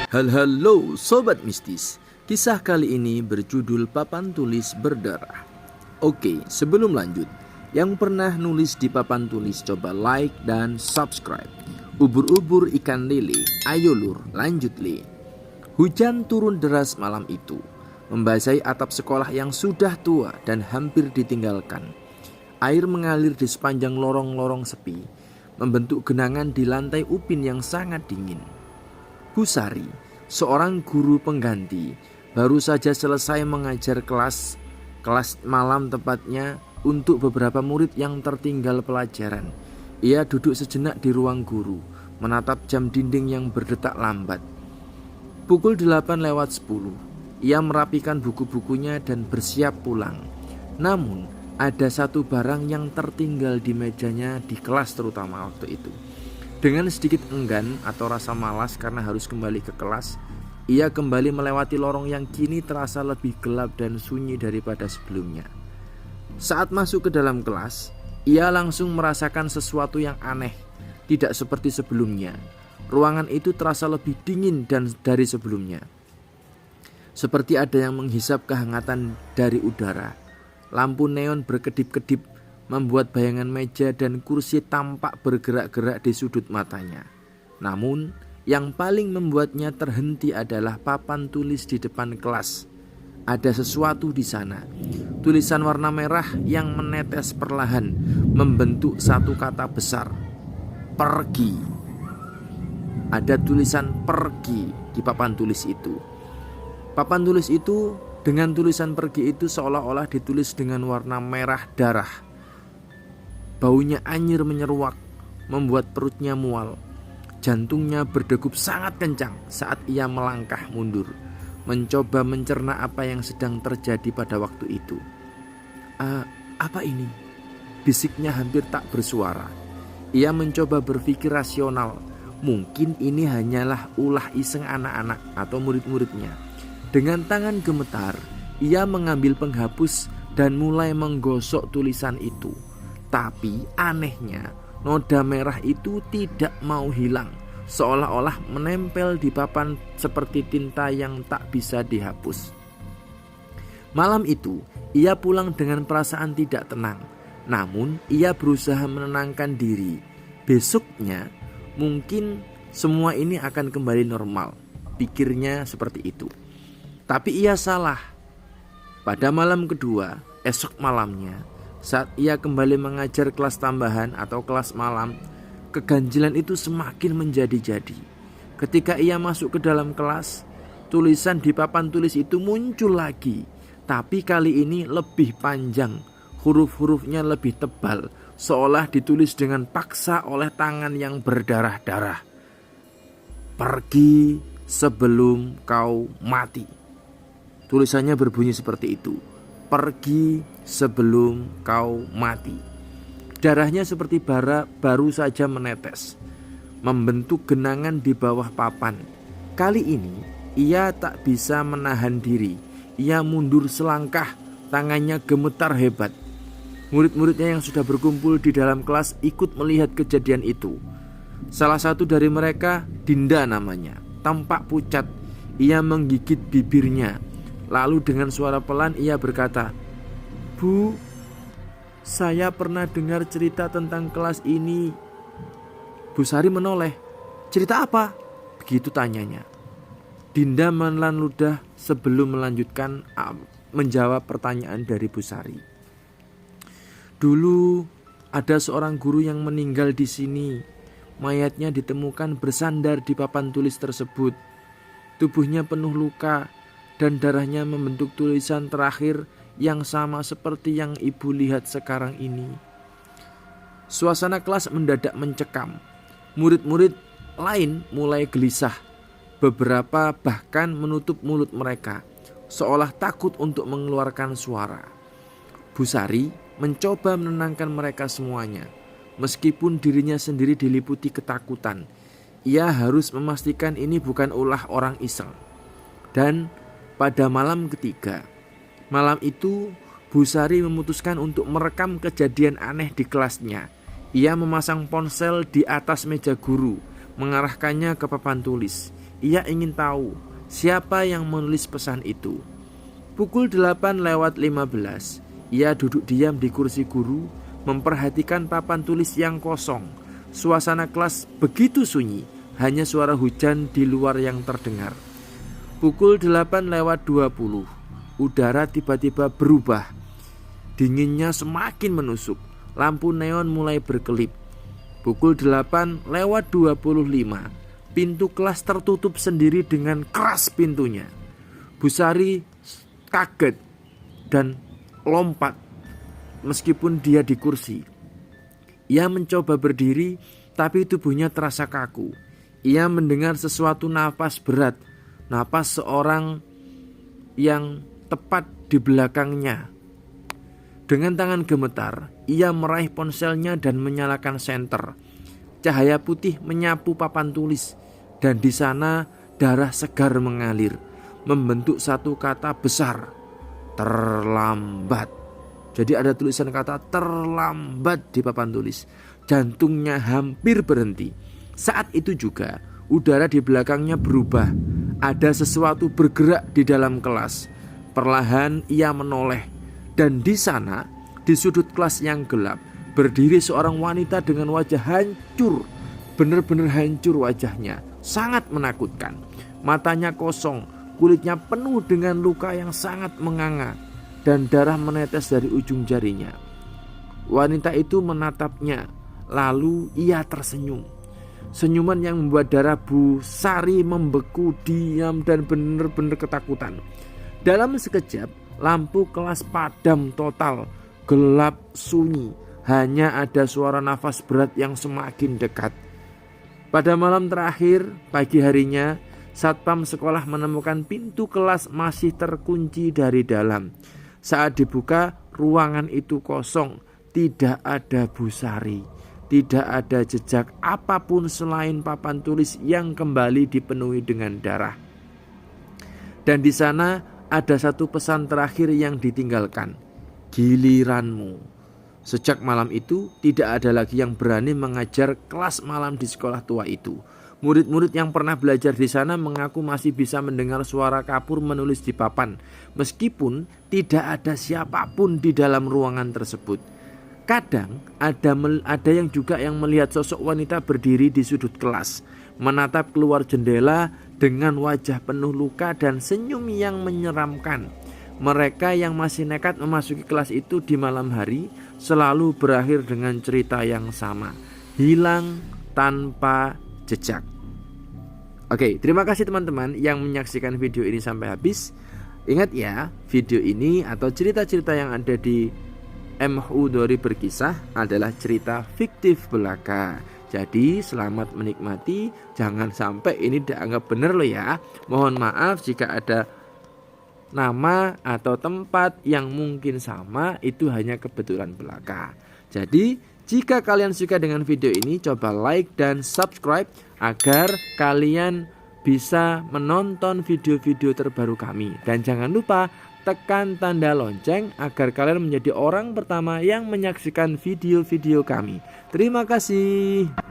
Halo Sobat Mistis. Kisah kali ini berjudul Papan Tulis Berdarah. Oke, sebelum lanjut, yang pernah nulis di papan tulis coba like dan subscribe. Ubur-ubur ikan lele, ayo lur, lanjut le. Hujan turun deras malam itu, membasahi atap sekolah yang sudah tua dan hampir ditinggalkan. Air mengalir di sepanjang lorong-lorong sepi, membentuk genangan di lantai upin yang sangat dingin. Bu Sari, seorang guru pengganti, baru saja selesai mengajar kelas malam tepatnya untuk beberapa murid yang tertinggal pelajaran. Ia duduk sejenak di ruang guru, menatap jam dinding yang berdetak lambat. Pukul 8:10, ia merapikan buku-bukunya dan bersiap pulang. Namun, ada satu barang yang tertinggal di mejanya di kelas terutama waktu itu. Dengan sedikit enggan atau rasa malas karena harus kembali ke kelas, ia kembali melewati lorong yang kini terasa lebih gelap dan sunyi daripada sebelumnya. Saat masuk ke dalam kelas, ia langsung merasakan sesuatu yang aneh, tidak seperti sebelumnya. Ruangan itu terasa lebih dingin dari sebelumnya. Seperti ada yang menghisap kehangatan dari udara. Lampu neon berkedip-kedip membuat bayangan meja dan kursi tampak bergerak-gerak di sudut matanya. Namun, yang paling membuatnya terhenti adalah papan tulis di depan kelas. Ada sesuatu di sana. Tulisan warna merah yang menetes perlahan membentuk satu kata besar. Pergi. Ada tulisan pergi di papan tulis itu. Papan tulis itu dengan tulisan pergi itu seolah-olah ditulis dengan warna merah darah. Baunya anyir menyeruak, membuat perutnya mual. Jantungnya berdegup sangat kencang saat ia melangkah mundur, mencoba mencerna apa yang sedang terjadi pada waktu itu. Apa ini? Bisiknya hampir tak bersuara. Ia mencoba berpikir rasional. Mungkin ini hanyalah ulah iseng anak-anak atau murid-muridnya. Dengan tangan gemetar, ia mengambil penghapus dan mulai menggosok tulisan itu. Tapi anehnya, noda merah itu tidak mau hilang, seolah-olah menempel di papan seperti tinta yang tak bisa dihapus. Malam itu, ia pulang dengan perasaan tidak tenang. Namun, ia berusaha menenangkan diri. Besoknya, mungkin semua ini akan kembali normal. Pikirnya seperti itu. Tapi ia salah. Pada malam kedua, esok malamnya, saat ia kembali mengajar kelas tambahan atau kelas malam, keganjilan itu semakin menjadi-jadi. Ketika ia masuk ke dalam kelas, tulisan di papan tulis itu muncul lagi. Tapi kali ini lebih panjang, huruf-hurufnya lebih tebal, seolah ditulis dengan paksa oleh tangan yang berdarah-darah. Pergi sebelum kau mati. Tulisannya berbunyi seperti itu. Pergi sebelum kau mati. Darahnya seperti bara baru saja menetes, membentuk genangan di bawah papan. Kali ini ia tak bisa menahan diri. Ia mundur selangkah, tangannya gemetar hebat. Murid-muridnya yang sudah berkumpul di dalam kelas ikut melihat kejadian itu. Salah satu dari mereka, Dinda namanya, tampak pucat. Ia menggigit bibirnya. Lalu dengan suara pelan ia berkata, "Bu, saya pernah dengar cerita tentang kelas ini." Bu Sari menoleh. "Cerita apa?" begitu tanyanya. Dinda menelan ludah sebelum melanjutkan menjawab pertanyaan dari Bu Sari. "Dulu ada seorang guru yang meninggal di sini. Mayatnya ditemukan bersandar di papan tulis tersebut. Tubuhnya penuh luka dan darahnya membentuk tulisan terakhir yang sama seperti yang ibu lihat sekarang ini." Suasana kelas mendadak mencekam. Murid-murid lain mulai gelisah. Beberapa bahkan menutup mulut mereka, seolah takut untuk mengeluarkan suara. Bu Sari mencoba menenangkan mereka semuanya. Meskipun dirinya sendiri diliputi ketakutan, ia harus memastikan ini bukan ulah orang iseng. Dan pada malam ketiga, malam itu Bu Sari memutuskan untuk merekam kejadian aneh di kelasnya. Ia memasang ponsel di atas meja guru, mengarahkannya ke papan tulis. Ia ingin tahu siapa yang menulis pesan itu. Pukul 8:15, ia duduk diam di kursi guru, memperhatikan papan tulis yang kosong. Suasana kelas begitu sunyi, hanya suara hujan di luar yang terdengar. Pukul 8:20, udara tiba-tiba berubah. Dinginnya semakin menusuk, lampu neon mulai berkelip. Pukul 8:25, pintu kelas tertutup sendiri dengan keras pintunya. Bu Sari kaget dan lompat meskipun dia di kursi. Ia mencoba berdiri tapi tubuhnya terasa kaku. Ia mendengar sesuatu napas berat, napas seorang yang tepat di belakangnya. Dengan tangan gemetar, ia meraih ponselnya dan menyalakan senter. Cahaya putih menyapu papan tulis dan di sana darah segar mengalir, membentuk satu kata besar, terlambat. Jadi ada tulisan kata terlambat di papan tulis. Jantungnya hampir berhenti. Saat itu juga udara di belakangnya berubah. Ada sesuatu bergerak di dalam kelas. Perlahan ia menoleh, dan di sana, di sudut kelas yang gelap, berdiri seorang wanita dengan wajah hancur. Benar-benar hancur wajahnya, sangat menakutkan. Matanya kosong, kulitnya penuh dengan luka yang sangat menganga, dan darah menetes dari ujung jarinya. Wanita itu menatapnya, lalu ia tersenyum. Senyuman yang membuat darah Bu Sari membeku, diam dan benar-benar ketakutan. Dalam sekejap, lampu kelas padam total, gelap sunyi. Hanya ada suara nafas berat yang semakin dekat. Pada malam terakhir, pagi harinya, satpam sekolah menemukan pintu kelas masih terkunci dari dalam. Saat dibuka, ruangan itu kosong. Tidak ada Bu Sari. Tidak ada jejak apapun selain papan tulis yang kembali dipenuhi dengan darah. Dan di sana ada satu pesan terakhir yang ditinggalkan. Giliranmu. Sejak malam itu, tidak ada lagi yang berani mengajar kelas malam di sekolah tua itu. Murid-murid yang pernah belajar di sana mengaku masih bisa mendengar suara kapur menulis di papan, meskipun tidak ada siapapun di dalam ruangan tersebut. Kadang ada yang juga yang melihat sosok wanita berdiri di sudut kelas, menatap keluar jendela dengan wajah penuh luka dan senyum yang menyeramkan. Mereka yang masih nekat memasuki kelas itu di malam hari selalu berakhir dengan cerita yang sama, hilang tanpa jejak. Oke, terima kasih teman-teman yang menyaksikan video ini sampai habis. Ingat ya, video ini atau cerita-cerita yang ada di MHU Dori Berkisah adalah cerita fiktif belaka. Jadi selamat menikmati, jangan sampai ini dianggap benar loh ya. Mohon maaf jika ada nama atau tempat yang mungkin sama, itu hanya kebetulan belaka. Jadi jika kalian suka dengan video ini, coba like dan subscribe agar kalian bisa menonton video-video terbaru kami. Dan jangan lupa tekan tanda lonceng agar kalian menjadi orang pertama yang menyaksikan video-video kami. Terima kasih.